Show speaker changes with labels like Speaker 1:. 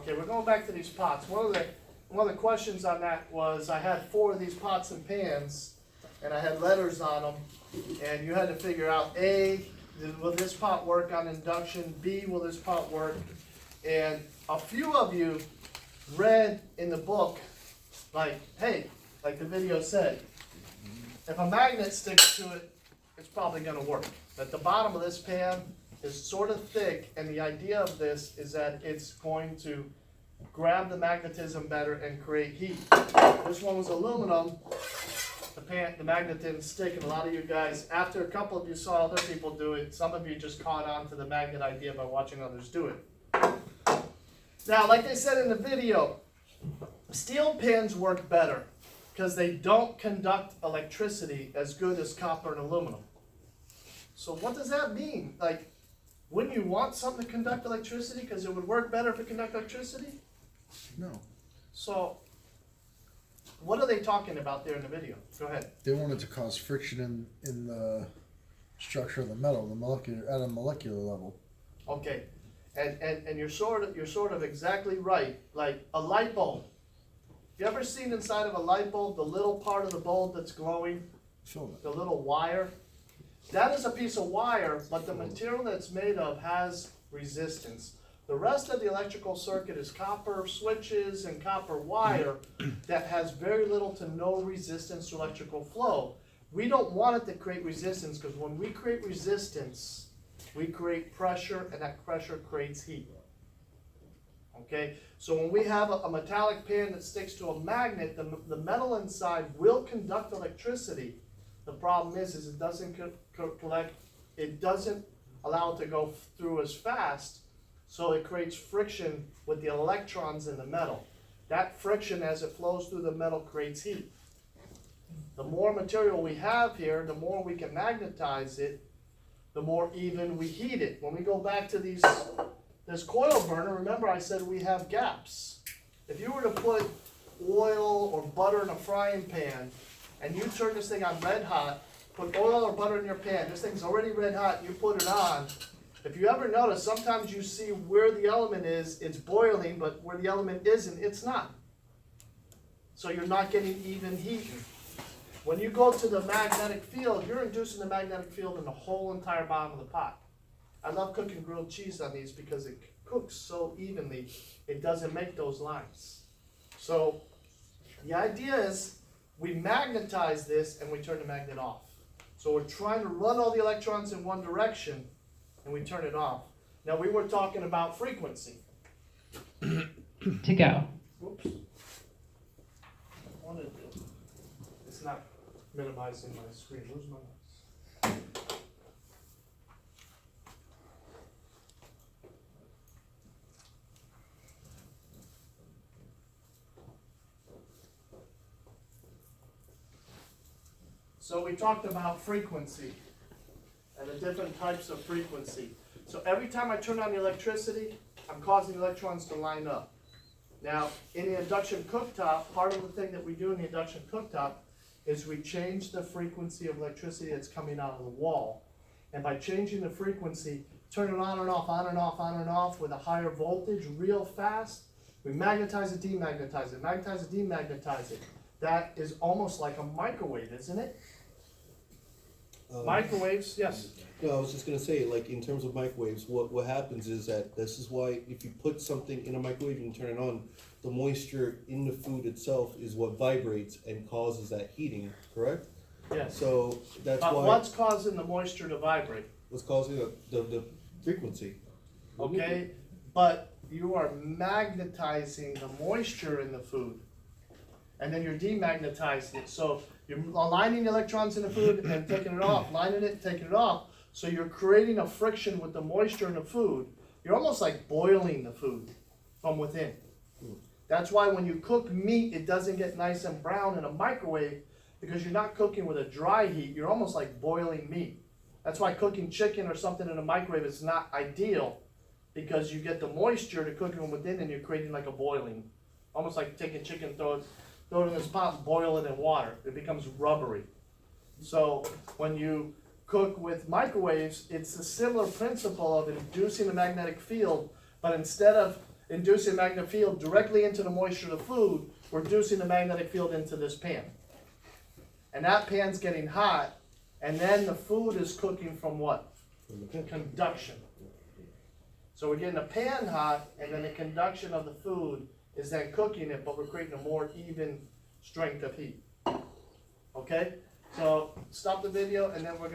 Speaker 1: Okay, we're going back to these pots. One of the questions on that was, I had 4 of these pots and pans, and I had letters on them, and you had to figure out, A, will this pot work on induction? B, will this pot work? And a few of you read in the book, like, hey, like the video said, if a magnet sticks to it, it's probably going to work. But the bottom of this pan is sort of thick, and the idea of this is that it's going to grab the magnetism better and create heat. This one was aluminum. The magnet didn't stick, and a lot of you guys, after a couple of you saw other people do it, some of you just caught on to the magnet idea by watching others do it. Now, like they said in the video, steel pans work better because they don't conduct electricity as good as copper and aluminum. So what does that mean? Like, wouldn't you want something to conduct electricity because it would work better if it conducted electricity?
Speaker 2: No.
Speaker 1: So, what are they talking about there in the video? Go ahead.
Speaker 2: They wanted to cause friction in the structure of the metal, at a molecular level.
Speaker 1: Okay, and you're sort of exactly right. Like a light bulb. You ever seen inside of a light bulb the little part of the bulb that's glowing?
Speaker 2: Filament.
Speaker 1: The little wire? That is a piece of wire, but the material that's made of has resistance. The rest of the electrical circuit is copper switches and copper wire that has very little to no resistance to electrical flow. We don't want it to create resistance because when we create resistance, we create pressure, and that pressure creates heat. Okay, so when we have a metallic pan that sticks to a magnet, the metal inside will conduct electricity. The problem is it doesn't collect, it doesn't allow it to go through as fast, so it creates friction with the electrons in the metal. That friction, as it flows through the metal, creates heat. The more material we have here, the more we can magnetize it, the more even we heat it. When we go back to this coil burner, remember I said we have gaps. If you were to put oil or butter in a frying pan, and you turn this thing on red hot, put oil or butter in your pan, this thing's already red hot, you put it on. If you ever notice, sometimes you see where the element is, it's boiling, but where the element isn't, it's not. So you're not getting even heat. When you go to the magnetic field, you're inducing the magnetic field in the whole entire bottom of the pot. I love cooking grilled cheese on these because it cooks so evenly, it doesn't make those lines. So the idea is we magnetize this and we turn the magnet off. So we're trying to run all the electrons in one direction and we turn it off. Now we were talking about frequency.
Speaker 3: To go.
Speaker 1: Whoops. I wanted to. It's not minimizing my screen. Where's my mouse? So we talked about frequency and the different types of frequency. So every time I turn on the electricity, I'm causing electrons to line up. Now, in the induction cooktop, part of the thing that we do in the induction cooktop is we change the frequency of electricity that's coming out of the wall. And by changing the frequency, turn it on and off, on and off, on and off with a higher voltage real fast, we magnetize it, demagnetize it, magnetize it, demagnetize it. That is almost like a microwave, isn't it? Microwaves, yes.
Speaker 4: No, I was just gonna say, like, in terms of microwaves, what happens is that this is why if you put something in a microwave and turn it on, the moisture in the food itself is what vibrates and causes that heating, correct?
Speaker 1: Yes.
Speaker 4: So that's
Speaker 1: But
Speaker 4: why
Speaker 1: what's causing the moisture to vibrate?
Speaker 4: what's causing the frequency.
Speaker 1: Okay, but you are magnetizing the moisture in the food, and then you're demagnetizing it. So you're aligning the electrons in the food and taking it off, lining it, taking it off. So you're creating a friction with the moisture in the food. You're almost like boiling the food from within. That's why when you cook meat, it doesn't get nice and brown in a microwave, because you're not cooking with a dry heat. You're almost like boiling meat. That's why cooking chicken or something in a microwave is not ideal, because you get the moisture to cook it from within and you're creating like a boiling. Almost like taking chicken, throw it in this pot and boil it in water. It becomes rubbery. So when you cook with microwaves, it's a similar principle of inducing a magnetic field, but instead of inducing a magnetic field directly into the moisture of the food, we're inducing the magnetic field into this pan. And that pan's getting hot, and then the food is cooking from what? Conduction. So we're getting the pan hot, and then the conduction of the food is then cooking it, but we're creating a more even strength of heat. Okay? So stop the video, and then we're gonna